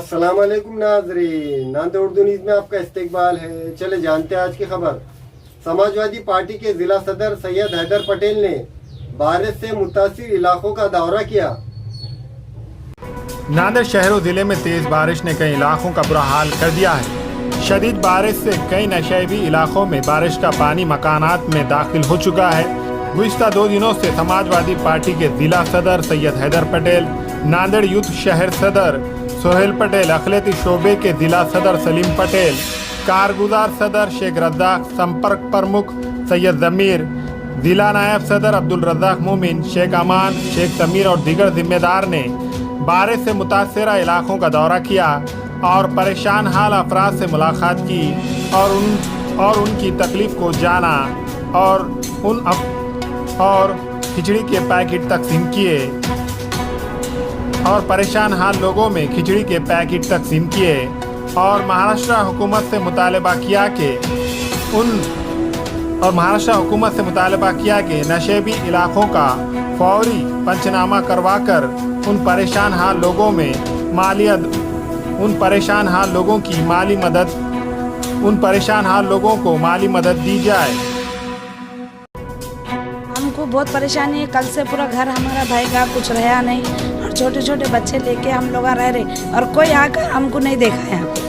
अस्सलाम वालेकुम नाज़रीन, नांदेड़ उर्दू न्यूज़ में आपका इस्तकबाल है। चले जानते हैं आज की खबर। समाजवादी पार्टी के जिला सदर सैयद हैदर पटेल ने बारिश से मुतासिर इलाकों का दौरा किया। नांदेड़ शहर और जिले में तेज बारिश ने कई इलाकों का बुरा हाल कर दिया है। शदीद बारिश से कई नशेबी इलाकों में बारिश का पानी मकानात में दाखिल हो चुका है। गुज़िश्ता 2 दिनों से समाजवादी पार्टी के जिला सदर सैयद हैदर पटेल, नांदेड़ यूथ शहर सदर सोहेल पटेल, अखिलती शोबे के जिला सदर सलीम पटेल, कारगुजार सदर शेख रज़ाक, संपर्क प्रमुख सैयद ज़मीर, जिला नायब सदर अब्दुल रज़ाक मोमिन, शेख अमान, शेख समीर और दीगर जिम्मेदार ने बारिश से मुतासरा इलाकों का दौरा किया और परेशान हाल अफराद से मुलाकात की और उनकी तकलीफ़ को जाना और खिचड़ी के पैकेट तकसीम किए और परेशान हाल लोगों में खिचड़ी के पैकेट तकसीम किए और महाराष्ट्र हुकूमत से मुतालबा किया कि नशेबी इलाकों का फौरी पंचनामा करवाकर उन परेशान हाल लोगों को माली मदद दी जाए। हमको बहुत परेशानी है। कल से पूरा घर हमारा भाई का कुछ रहा नहीं और छोटे छोटे बच्चे लेके हम लोग रह रहे और कोई आकर हमको नहीं देखा है। यहाँ पे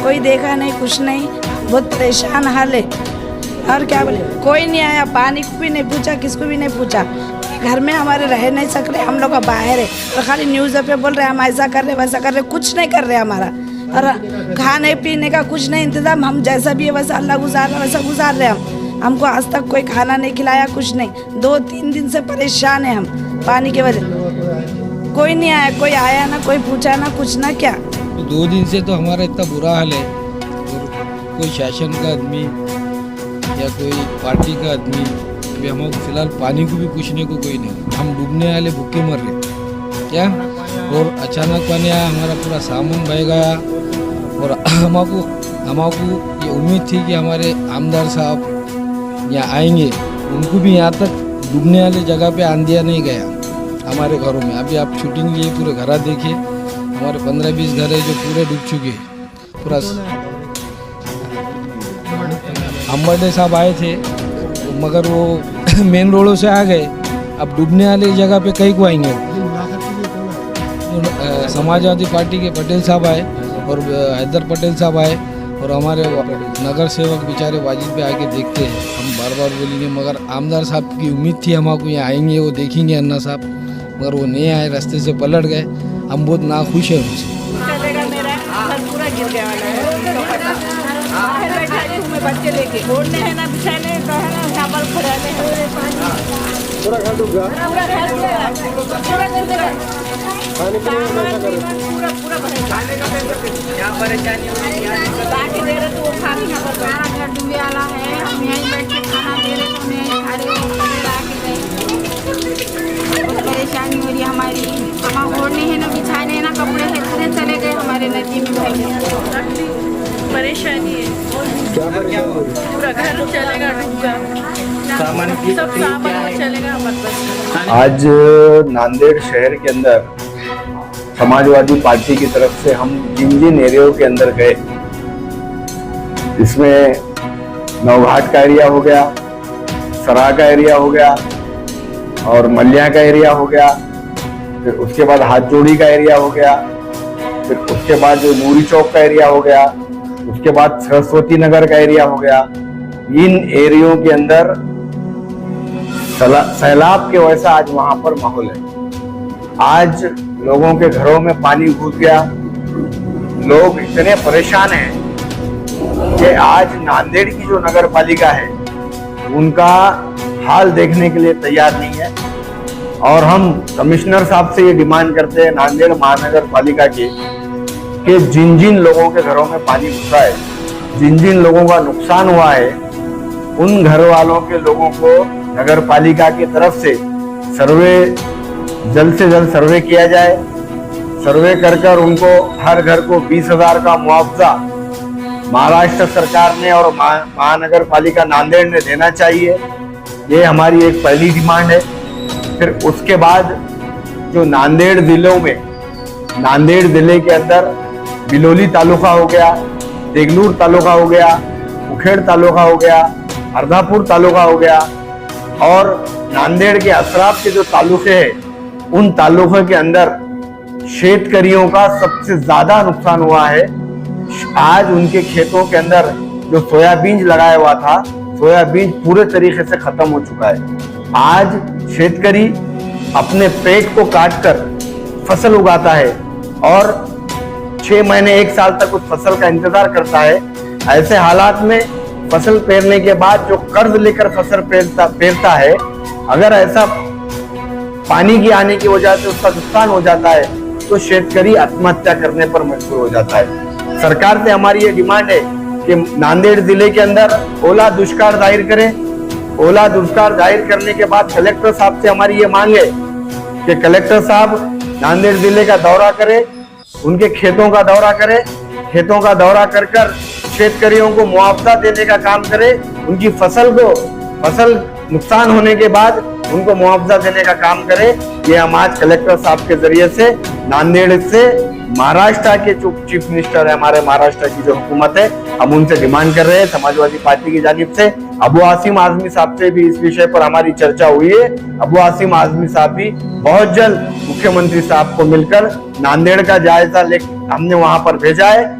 कोई देखा नहीं, कुछ नहीं, बहुत परेशान हाल है। और क्या बोले, कोई नहीं आया, पानी को भी नहीं पूछा, किसको भी नहीं पूछा। घर में हमारे रह नहीं सक रहे, हम लोग का बाहर है और खाली न्यूज़ पे बोल रहे हम ऐसा कर रहे वैसा कर रहे, कुछ नहीं कर रहे हमारा। और खाने पीने का कुछ नहीं इंतज़ाम, हम जैसा भी है वैसा अल्लाह गुजार रहा वैसा गुजार रहे हम। हमको आज तक कोई खाना नहीं खिलाया, कुछ नहीं। 2-3 दिन से परेशान है हम पानी की वजह। कोई नहीं आया, कोई आया ना, कोई पूछा ना, कुछ ना क्या। 2 दिन से तो हमारा इतना बुरा हाल है और कोई शासन का आदमी या कोई पार्टी का आदमी अभी हमको फिलहाल पानी को भी पूछने को कोई नहीं। हम डूबने वाले भूखे मर रहे क्या। और अचानक पानी आया, हमारा पूरा सामान बह गया और हमको ये उम्मीद थी कि हमारे आमदार साहब यहाँ आएंगे, उनको भी यहाँ तक डूबने वाले जगह पे आन दिया नहीं गया हमारे घरों में। अभी आप शूटिंग लिए पूरे घर देखिए, हमारे 15-20 घर है जो पूरे डूब चुके हैं पूरा। अम्बरडे साहब आए थे मगर वो मेन रोडों से आ गए। अब डूबने वाली जगह पे कहीं को आएंगे। समाजवादी पार्टी के पटेल साहब आए और हैदर पटेल साहब आए और हमारे नगर सेवक बेचारे वाजिद पे आके देखते हैं। हम बार बार बोलेंगे मगर आमदार साहब की उम्मीद थी हमको यहाँ आएंगे, वो देखेंगे अन्ना साहब, मगर वो नहीं आए, रास्ते से पलट गए। हम बहुत नाखुश हैं उनसे। बच्चे लेके बोलने है ना, बिछाने है ना, चावल खड़ाने पूरा घर डूब गया। परेशानी बाकी दे रहे तो वो खा नहीं हमारा घर डूबे वाला है। हम यहीं बैठ के खाना दे रहे तो नहीं खा रहे। परेशानी हो रही है हमारी। हम ओढ़ने है ना, बिछाने है ना, कपड़े है, इतने चले गए हमारे नदी में भाई। परेशानी है, पूरा घर चलेगा, सब सामान चलेगा। आज नांदेड़ शहर के अंदर समाजवादी पार्टी की तरफ से हम जिन एरियो के अंदर गए, इसमें नौघाट का एरिया हो गया, सराह का एरिया हो गया और मलिया का एरिया हो गया, फिर उसके बाद हाथजोड़ी का एरिया हो गया, फिर उसके बाद जो नूरी चौक का एरिया हो गया, उसके बाद सरस्वती नगर का एरिया हो गया। इन एरियो के अंदर सैलाब के वैसा आज वहां पर माहौल है। आज लोगों के घरों में पानी घुस गया, लोग इतने परेशान हैं कि आज नांदेड़ की जो नगर पालिका है उनका हाल देखने के लिए तैयार नहीं है। और हम कमिश्नर साहब से ये डिमांड करते हैं नांदेड़ महानगर पालिका के कि जिन जिन लोगों के घरों में पानी घुसा है, जिन जिन लोगों का नुकसान हुआ है, उन घर वालों के लोगों को नगर पालिका की तरफ से जल्द से जल्द सर्वे किया जाए। सर्वे कर उनको हर घर को 20,000 का मुआवजा महाराष्ट्र सरकार ने और महानगर पालिका नांदेड़ ने देना चाहिए। ये हमारी एक पहली डिमांड है। फिर उसके बाद जो नांदेड़ जिले के अंदर बिलोली तालुका हो गया, देगलूर तालुका हो गया, उखेड़ तालुका हो गया, अर्धापुर तालुका हो गया और नांदेड़ के असराफ के जो तालुके हैं उन तालुकों के अंदर शेतकरियों का सबसे ज्यादा नुकसान हुआ है। आज उनके खेतों के अंदर जो सोयाबीन लगाया हुआ था, सोयाबीन पूरे तरीके से खत्म हो चुका है। आज शेतकरी अपने पेट को काटकर फसल उगाता है और 6 महीने 1 साल तक उस फसल का इंतजार करता है। ऐसे हालात में फसल पेरने के बाद जो कर्ज लेकर फसल पेरता है, अगर ऐसा पानी की आने की वजह से उसका नुकसान हो जाता है तो शेतकरी आत्महत्या करने पर मजबूर हो जाता है। सरकार से हमारी ये डिमांड है कि नांदेड़ जिले के अंदर ओला दुष्काल जाहिर करें। ओला दुष्काल जाहिर करने के बाद कलेक्टर साहब से हमारी ये मांग है कि कलेक्टर साहब नांदेड़ जिले का दौरा करें, उनके खेतों का दौरा करें, खेतों का दौरा कर शेतकरियों को मुआवजा देने का काम करें, उनकी फसल नुकसान होने के बाद उनको मुआवजा देने का काम करें। ये हम आज कलेक्टर साहब के जरिए से नांदेड़ से महाराष्ट्र के जो चीफ मिनिस्टर है, हमारे महाराष्ट्र की जो हुकूमत है, हम उनसे डिमांड कर रहे हैं। समाजवादी पार्टी की जानिब से अबू आसिम आजमी साहब से भी इस विषय पर हमारी चर्चा हुई है। अबू आसिम आजमी साहब भी बहुत जल्द मुख्यमंत्री साहब को मिलकर नांदेड़ का जायजा हमने वहां पर भेजा है।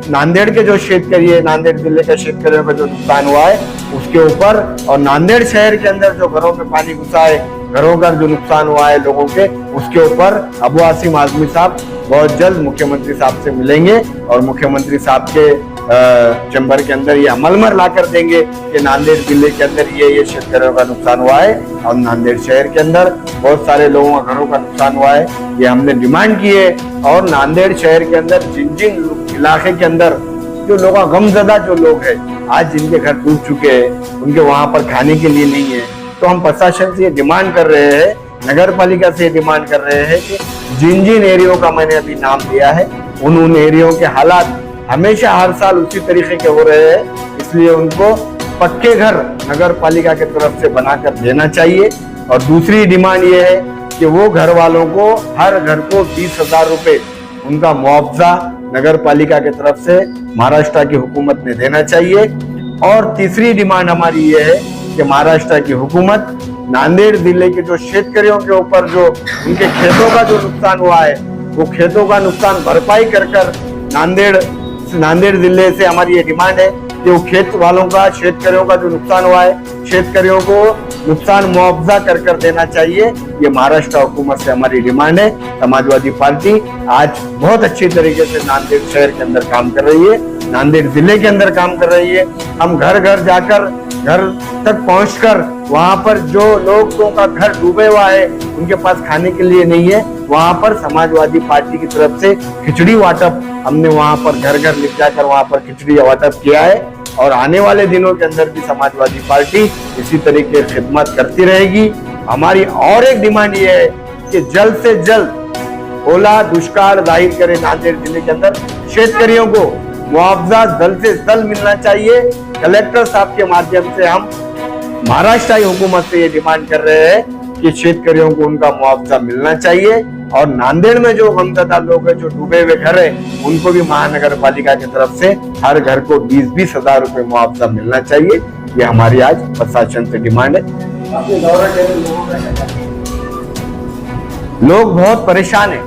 नांदेड़ के जो शेतकरी है, नांदेड़ जिले के शेतकरियों का जो नुकसान हुआ है उसके ऊपर, और नांदेड़ शहर के अंदर जो घरों में पानी घुसा है, घरों का जो नुकसान हुआ है लोगों के, उसके ऊपर अबू आसिम आजमी साहब बहुत जल्द मुख्यमंत्री साहब से मिलेंगे और मुख्यमंत्री साहब के चैम्बर के अंदर ये अमल में ला कर देंगे कि नांदेड़ जिले के अंदर ये शेतकरियों का नुकसान हुआ है और नांदेड़ शहर के अंदर बहुत सारे लोगों का घरों का नुकसान हुआ है। ये हमने डिमांड की है और नांदेड़ शहर के अंदर जिन इलाके के अंदर जो लोग गमजदा जो लोग हैं, आज जिनके घर डूब चुके हैं, उनके वहां पर खाने के लिए नहीं है, तो हम प्रशासन से ये डिमांड कर रहे हैं, नगर पालिका से डिमांड कर रहे हैं कि जिन एरियो का मैंने अभी नाम दिया है उन एरियो के हालात हमेशा हर साल उसी तरीके के हो रहे हैं, इसलिए उनको पक्के घर नगर पालिका की तरफ से बनाकर देना चाहिए। और दूसरी डिमांड ये है कि वो घर वालों को हर घर को 20,000 रुपए उनका मुआवजा नगर पालिका की तरफ से महाराष्ट्र की हुकूमत ने देना चाहिए। और तीसरी डिमांड हमारी ये है कि महाराष्ट्र की हुकूमत नांदेड़ जिले के जो शेतकरियों के ऊपर जो उनके खेतों का जो नुकसान हुआ है, वो खेतों का नुकसान भरपाई कर नांदेड़ जिले से हमारी ये डिमांड है कि वो खेत वालों का, शेतकरियों का जो नुकसान हुआ है, शेतकरियों को नुकसान मुआवजा कर देना चाहिए। ये महाराष्ट्र हुकूमत से हमारी डिमांड है। समाजवादी पार्टी आज बहुत अच्छी तरीके से नांदेड़ शहर के अंदर काम कर रही है, नांदेड़ जिले के अंदर काम कर रही है। हम घर घर जाकर, घर तक पहुंचकर, वहां पर जो लोगों का घर डूबे हुआ है, उनके पास खाने के लिए नहीं है, वहां पर समाजवादी पार्टी की तरफ से खिचड़ी वाटप हमने वहां पर घर घर ले जाकर वहां पर खिचड़ी वाटप किया है। और आने वाले दिनों के अंदर भी समाजवादी पार्टी इसी तरीके की खिदमत करती रहेगी। हमारी और एक डिमांड ये है कि जल्द से जल्द ओला दुष्काल जाहिर करे नांदेड़ जिले के अंदर, शेतकरियों को मुआवजा जल्द से जल्द मिलना चाहिए। कलेक्टर साहब के माध्यम से हम महाराष्ट्र हुकूमत से ये डिमांड कर रहे हैं कि शेतकरियों को उनका मुआवजा मिलना चाहिए। और नांदेड़ में जो गमजदा लोग हैं, जो डूबे हुए घर है, उनको भी महानगर पालिका की तरफ से हर घर को 20-20 हजार रुपए मुआवजा मिलना चाहिए। ये हमारी आज प्रशासन से डिमांड है। लोग बहुत परेशान है,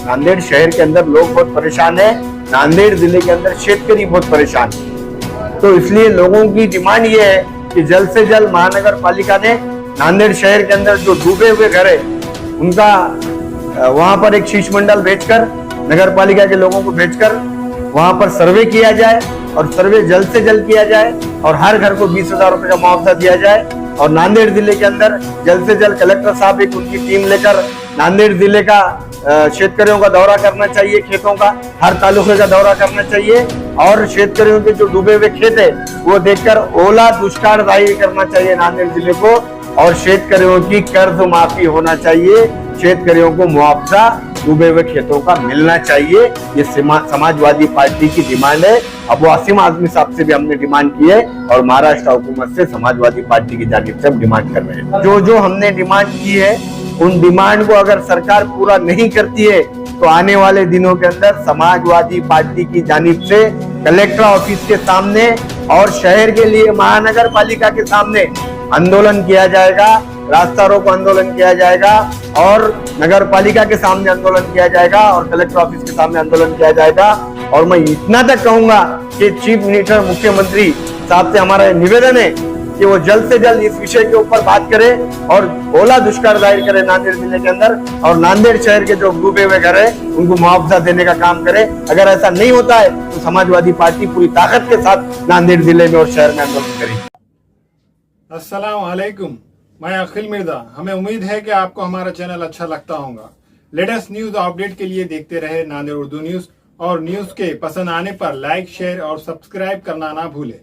नांदेड़ शहर के अंदर लोग बहुत परेशान है, नांदेड़ जिले के अंदर शेतकरी बहुत परेशान है। तो इसलिए लोगों की डिमांड ये है कि जल्द से जल्द महानगर पालिका ने नांदेड़ शहर के अंदर जो डूबे हुए घर है, उनका वहां पर एक शीश मंडल भेजकर, नगर पालिका के लोगों को भेजकर वहां पर सर्वे किया जाए और सर्वे जल्द से जल्द किया जाए और हर घर को 20,000 रुपए का मुआवजा दिया जाए। और नांदेड़ जिले के अंदर जल्द से जल्द कलेक्टर साहब एक उनकी टीम लेकर नांदेड़ जिले का शेतकरियों का दौरा करना चाहिए, खेतों का हर तालुके का दौरा करना चाहिए और शेतकरियों के जो डूबे हुए खेत है वो देखकर ओला दुष्काल जाहिर करना चाहिए नांदेड़ जिले को। और शेतकरियों की कर्ज माफी होना चाहिए, शेतकरियों को मुआवजा डूबे हुए खेतों का मिलना चाहिए। ये समाजवादी पार्टी की डिमांड है। अबू आसिम आजमी साहब से भी हमने डिमांड की है और महाराष्ट्र हुकूमत से समाजवादी पार्टी की जानिब से हम डिमांड कर रहे हैं। जो हमने डिमांड की है, उन डिमांड को अगर सरकार पूरा नहीं करती है तो आने वाले दिनों के अंदर समाजवादी पार्टी की जानिब से कलेक्टर ऑफिस के सामने और शहर के लिए महानगर पालिका के सामने आंदोलन किया जाएगा, रास्ता रोको आंदोलन किया जाएगा और नगर पालिका के सामने आंदोलन किया जाएगा और कलेक्टर ऑफिस के सामने आंदोलन किया जाएगा। और मैं इतना तक कहूंगा कि चीफ मिनिस्टर मुख्यमंत्री साहब से हमारा निवेदन है कि वो जल्द से जल्द इस विषय के ऊपर बात करे और ओला दुष्काळ जाहिर करे नांदेड़ जिले के अंदर, और नांदेड़ शहर के जो डूबे हुए घर है उनको मुआवजा देने का काम करे। अगर ऐसा नहीं होता है तो समाजवादी पार्टी पूरी ताकत के साथ नांदेड़ जिले में और शहर में आंदोलन करेगी। अस्सलाम वालेकुम, मैं अखिल मिर्जा। हमें उम्मीद है कि आपको हमारा चैनल अच्छा लगता होगा। लेटेस्ट न्यूज अपडेट के लिए देखते रहे नांदेड़ उर्दू न्यूज, और न्यूज के पसंद आने पर लाइक, शेयर और सब्सक्राइब करना ना भूलें।